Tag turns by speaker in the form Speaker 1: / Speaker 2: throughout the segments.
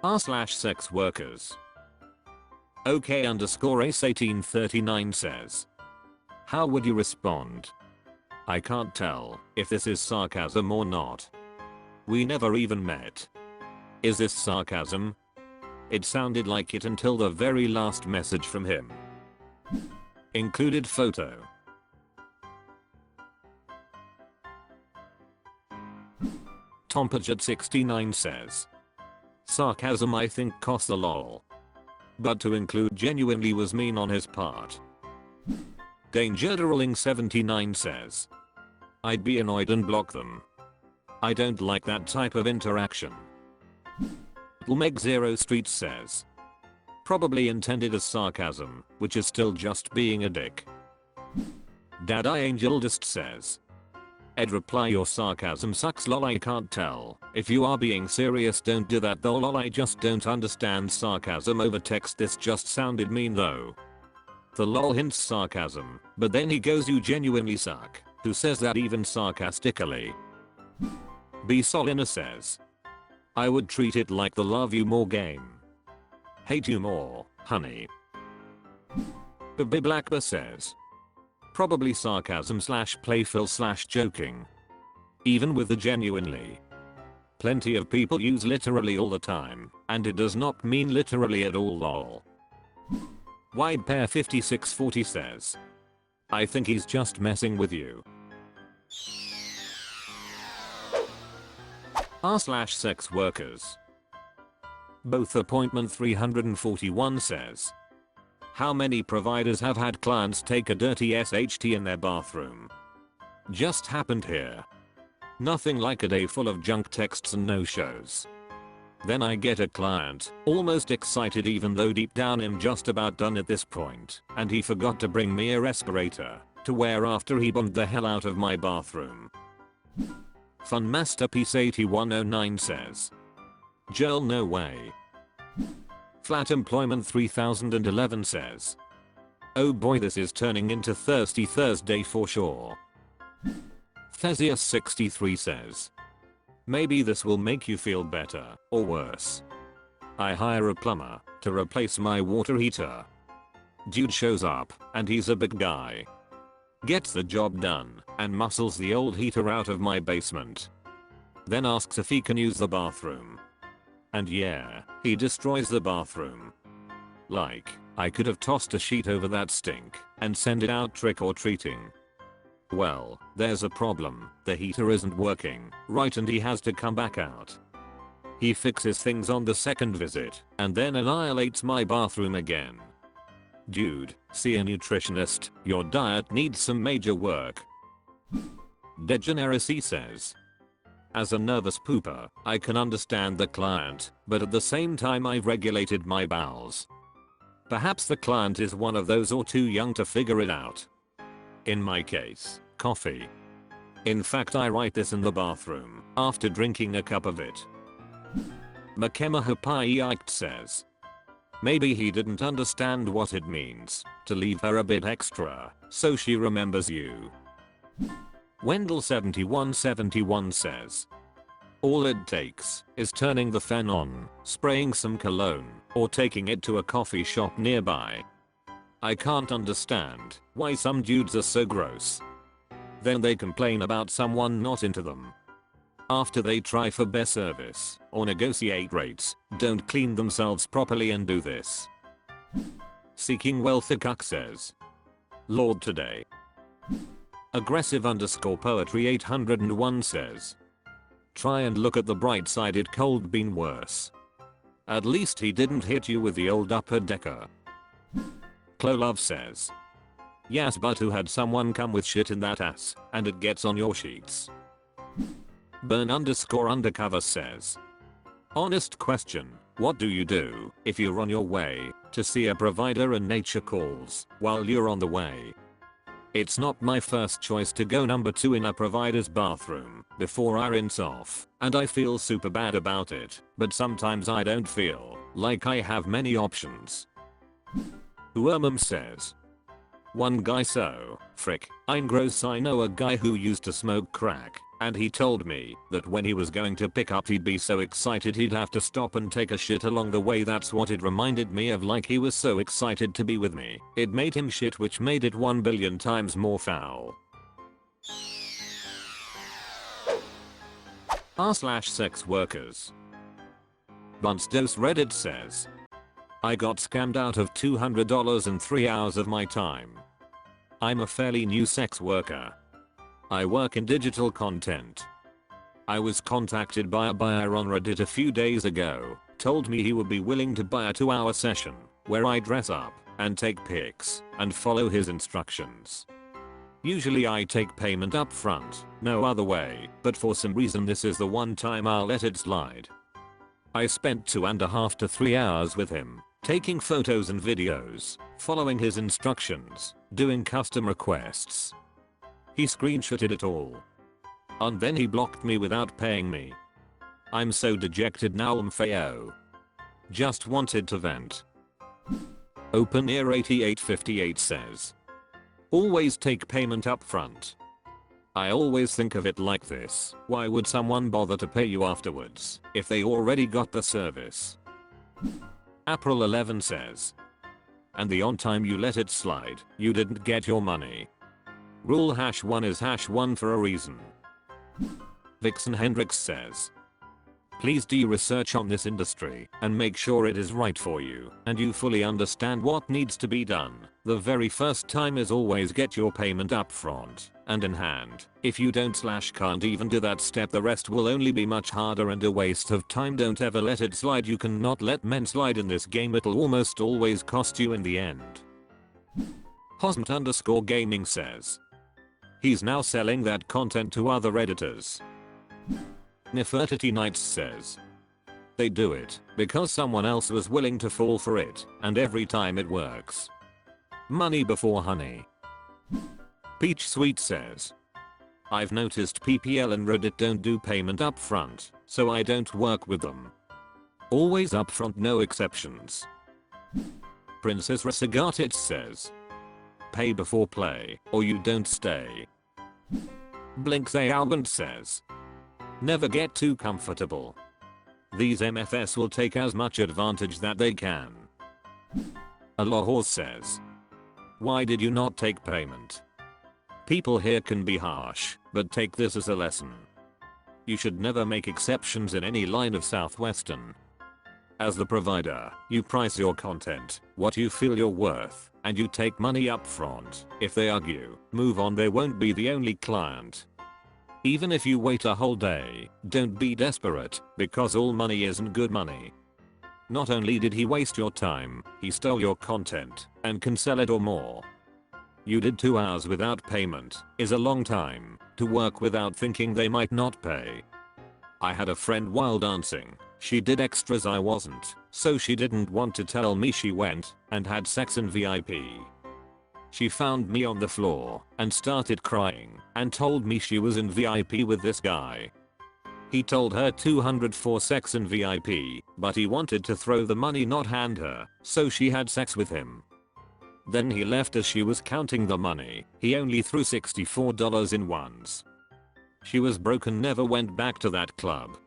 Speaker 1: r/sex workers. OK underscore ace 1839 says, how would you respond? I can't tell if this is sarcasm or not. We never even met. Is this sarcasm? It sounded like it until the very last message from him. Included photo. Tompajat69 says, sarcasm I think cost a lol. But to include genuinely was mean on his part. Dangerderling79 says, I'd be annoyed and block them. I don't like that type of interaction. Meg0 Street says, probably intended as sarcasm, which is still just being a dick. Daddy Angeldist says, Ed reply your sarcasm sucks lol I can't tell if you are being serious, don't do that though lol I just don't understand sarcasm over text, this just sounded mean though. The lol hints sarcasm, but then he goes you genuinely suck, who says that even sarcastically? B Solina says, I would treat it like the love you more game. Hate you more, honey. B Blackber says, probably sarcasm / playful / joking. Even with the genuinely. Plenty of people use literally all the time, and it does not mean literally at all lol. Wide Pair 5640 says, I think he's just messing with you. r/sex workers. Both appointment 341 says, how many providers have had clients take a dirty SHT in their bathroom? Just happened here. Nothing like a day full of junk texts and no-shows. Then I get a client, almost excited even though deep down I'm just about done at this point, and he forgot to bring me a respirator to wear after he bombed the hell out of my bathroom. Fun Masterpiece 8109 says, Joel no way. Flat Employment 3011 says, oh boy this is turning into Thirsty Thursday for sure. Theseus 63 says, maybe this will make you feel better, or worse. I hire a plumber to replace my water heater. Dude shows up, and he's a big guy. Gets the job done, and muscles the old heater out of my basement. Then asks if he can use the bathroom. And yeah, he destroys the bathroom. Like, I could have tossed a sheet over that stink and send it out trick or treating. Well, there's a problem, the heater isn't working, right, and he has to come back out. He fixes things on the second visit, and then annihilates my bathroom again. Dude, see a nutritionist, your diet needs some major work. Degeneracy says, as a nervous pooper, I can understand the client, but at the same time I've regulated my bowels. Perhaps the client is one of those or too young to figure it out. In my case, coffee. In fact I write this in the bathroom, after drinking a cup of it. Makema Hapai says, maybe he didn't understand what it means to leave her a bit extra, so she remembers you. Wendell 7171 says, all it takes is turning the fan on, spraying some cologne, or taking it to a coffee shop nearby. I can't understand why some dudes are so gross. Then they complain about someone not into them. After they try for best service or negotiate rates, don't clean themselves properly and do this. Seeking Wealth Cuck says, Lord today. Aggressive underscore poetry 801 says, try and look at the bright side, it cold been worse. At least he didn't hit you with the old upper decker. Clolove says, yes, but who had someone come with shit in that ass and it gets on your sheets. Burn underscore undercover says, honest question, what do you do if you're on your way to see a provider and nature calls while you're on the way? It's not my first choice to go number 2 in a provider's bathroom before I rinse off, and I feel super bad about it, but sometimes I don't feel like I have many options. Wormum says, one guy so, frick, I'm gross, I know a guy who used to smoke crack And he told me that when he was going to pick up he'd be so excited he'd have to stop and take a shit along the way. That's what it reminded me of, like he was so excited to be with me. It made him shit, which made it 1 billion times more foul. r/sex workers. Bunce Dose Reddit says, I got scammed out of $200 and 3 hours of my time. I'm a fairly new sex worker. I work in digital content. I was contacted by a buyer on Reddit a few days ago, told me he would be willing to buy a 2-hour session where I dress up and take pics and follow his instructions. Usually I take payment up front, no other way, but for some reason this is the one time I'll let it slide. I spent 2.5 to 3 hours with him, taking photos and videos, following his instructions, doing custom requests. He screenshotted it all. And then he blocked me without paying me. I'm so dejected now, MFAO. Just wanted to vent. OpenEar8858 says, always take payment up front. I always think of it like this: why would someone bother to pay you afterwards if they already got the service? April 11 says, and the on time you let it slide, you didn't get your money. Rule #1 is #1 for a reason. Vixen Hendricks says, please do research on this industry and make sure it is right for you and you fully understand what needs to be done. The very first time is always get your payment up front and in hand. If you don't/can't even do that step, the rest will only be much harder and a waste of time. Don't ever let it slide. You cannot let men slide in this game. It'll almost always cost you in the end. Hosmt_gaming says, he's now selling that content to other editors. Nefertiti Nights says, they do it because someone else was willing to fall for it, and every time it works. Money before honey. Peach Sweet says, I've noticed PPL and Reddit don't do payment up front, so I don't work with them. Always upfront, no exceptions. Princess Resegatit says, pay before play or you don't stay. Blinksay Albert says, never get too comfortable. These MFS will take as much advantage that they can. Alahor says, why did you not take payment? People here can be harsh, but take this as a lesson. You should never make exceptions in any line of Southwestern. As the provider, you price your content, what you feel you're worth, and you take money up front. If they argue, move on. They won't be the only client. Even if you wait a whole day, don't be desperate, because all money isn't good money. Not only did he waste your time, he stole your content and can sell it or more. You did 2 hours without payment is a long time to work without thinking they might not pay. I had a friend while dancing. She did extras, I wasn't, so she didn't want to tell me she went and had sex in VIP. She found me on the floor and started crying and told me she was in VIP with this guy. He told her $200 for sex in VIP, but he wanted to throw the money, not hand her, so she had sex with him. Then he left as she was counting the money. He only threw $64 in ones. She was broken, never went back to that club.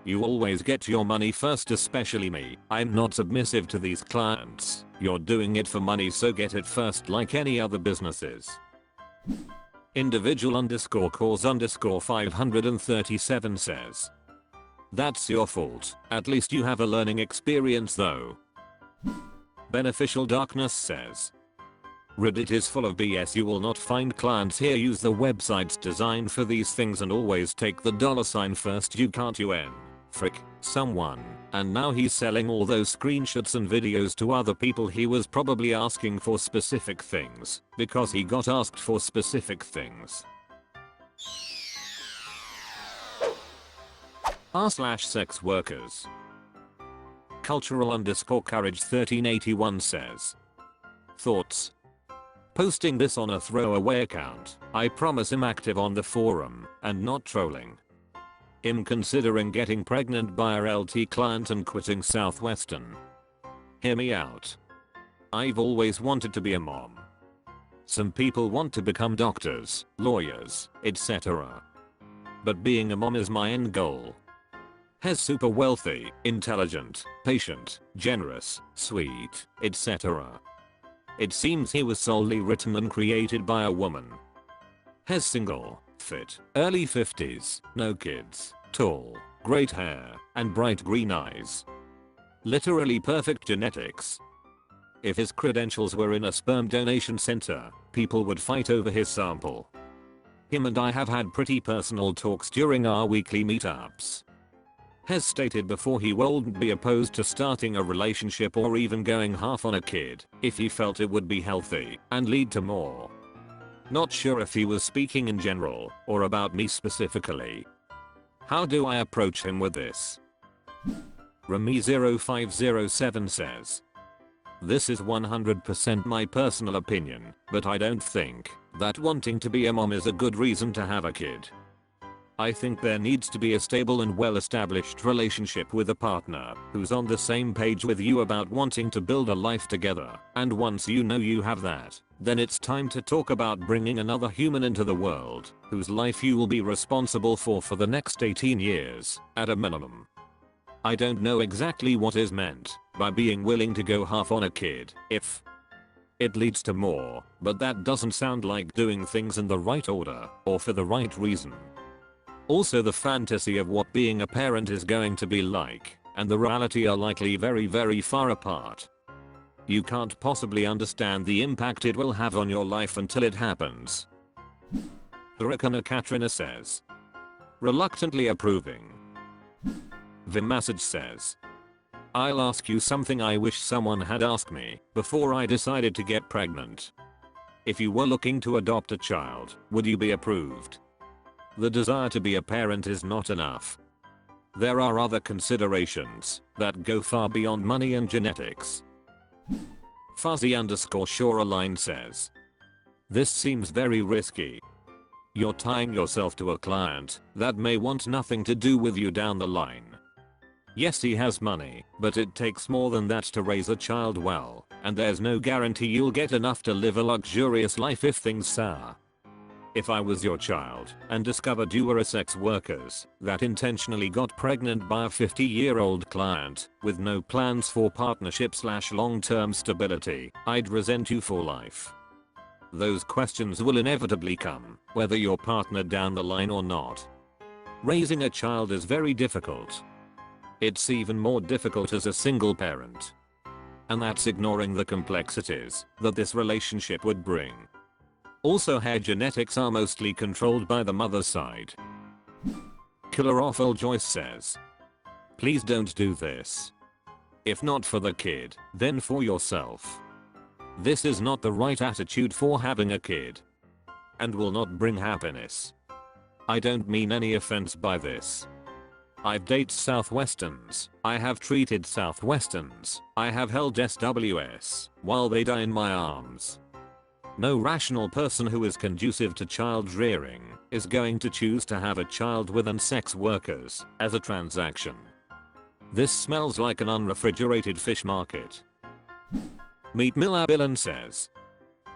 Speaker 1: You always get your money first, especially me. I'm not submissive to these clients. You're doing it for money, so get it first like any other businesses. Individual_cause_537 says, that's your fault. At least you have a learning experience though. Beneficial Darkness says, Reddit is full of BS. You will not find clients here. Use the websites designed for these things and always take the $ first. You can't frick someone. And now he's selling all those screenshots and videos to other people. He was probably asking for specific things because he got asked for specific things. r/sex workers. Cultural_courage 1381 says, thoughts? Posting this on a throwaway account. I promise I'm active on the forum and not trolling. I'm considering getting pregnant by a LT client and quitting Southwestern. Hear me out. I've always wanted to be a mom. Some people want to become doctors, lawyers, etc. but being a mom is my end goal. Has super wealthy, intelligent, patient, generous, sweet, etc. It seems he was solely written and created by a woman. Has single, fit, early 50s, no kids, tall, great hair, and bright green eyes. Literally perfect genetics. If his credentials were in a sperm donation center, people would fight over his sample. Him and I have had pretty personal talks during our weekly meetups. Has stated before he wouldn't be opposed to starting a relationship or even going half on a kid if he felt it would be healthy and lead to more. Not sure if he was speaking in general or about me specifically. How do I approach him with this? Remy0507 says, this is 100% my personal opinion, but I don't think that wanting to be a mom is a good reason to have a kid. I think there needs to be a stable and well-established relationship with a partner who's on the same page with you about wanting to build a life together, and once you know you have that, then it's time to talk about bringing another human into the world whose life you will be responsible for the next 18 years, at a minimum. I don't know exactly what is meant by being willing to go half on a kid if it leads to more, but that doesn't sound like doing things in the right order or for the right reason. Also, the fantasy of what being a parent is going to be like and the reality are likely very far apart. You can't possibly understand the impact it will have on your life until it happens. Hurricane Katrina says, reluctantly approving. Vimasage says, I'll ask you something I wish someone had asked me before I decided to get pregnant. If you were looking to adopt a child, would you be approved? The desire to be a parent is not enough. There are other considerations that go far beyond money and genetics. Fuzzy_Shoreline says, this seems very risky. You're tying yourself to a client that may want nothing to do with you down the line. Yes, he has money, but it takes more than that to raise a child well, and there's no guarantee you'll get enough to live a luxurious life if things sour. If I was your child and discovered you were a sex workers that intentionally got pregnant by a 50-year-old client with no plans for partnership/long-term stability, I'd resent you for life. Those questions will inevitably come, whether you're partnered down the line or not. Raising a child is very difficult. It's even more difficult as a single parent. And that's ignoring the complexities that this relationship would bring. Also, hair genetics are mostly controlled by the mother's side. Killer Awful Joyce says, please don't do this. If not for the kid, then for yourself. This is not the right attitude for having a kid. And will not bring happiness. I don't mean any offense by this. I've dated Southwesterns, I have treated Southwesterns, I have held SWS while they die in my arms. No rational person who is conducive to child rearing is going to choose to have a child with an sex workers as a transaction. This smells like an unrefrigerated fish market. Meet Milabilan says,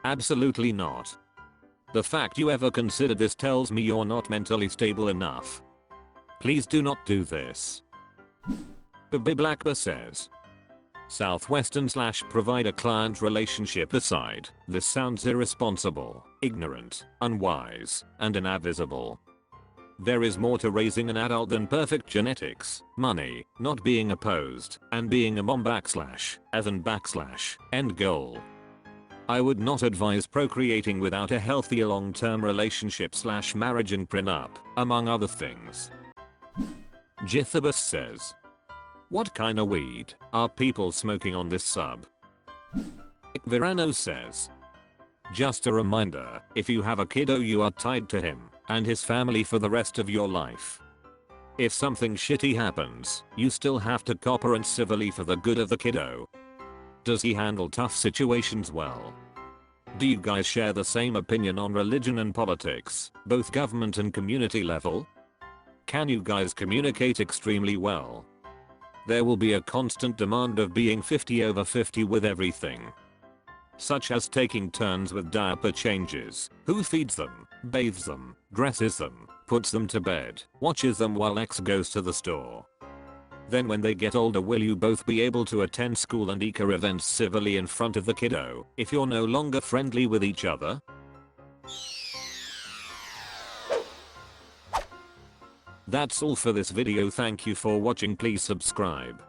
Speaker 1: absolutely not. The fact you ever considered this tells me you're not mentally stable enough. Please do not do this. Bibi Blackber says, Southwestern/provider client relationship aside, this sounds irresponsible, ignorant, unwise, and invisible. There is more to raising an adult than perfect genetics, money, not being opposed, and being a mom / end goal. I would not advise procreating without a healthy long-term relationship/marriage and prenup, among other things. Jithabus says, what kind of weed are people smoking on this sub? Virano says, just a reminder, if you have a kiddo you are tied to him and his family for the rest of your life. If something shitty happens, you still have to cooperate civilly for the good of the kiddo. Does he handle tough situations well? Do you guys share the same opinion on religion and politics, both government and community level? Can you guys communicate extremely well? There will be a constant demand of being 50/50 with everything. Such as taking turns with diaper changes, who feeds them, bathes them, dresses them, puts them to bed, watches them while X goes to the store. Then when they get older, will you both be able to attend school and eco events civilly in front of the kiddo if you're no longer friendly with each other? That's all for this video. Thank you for watching. Please subscribe.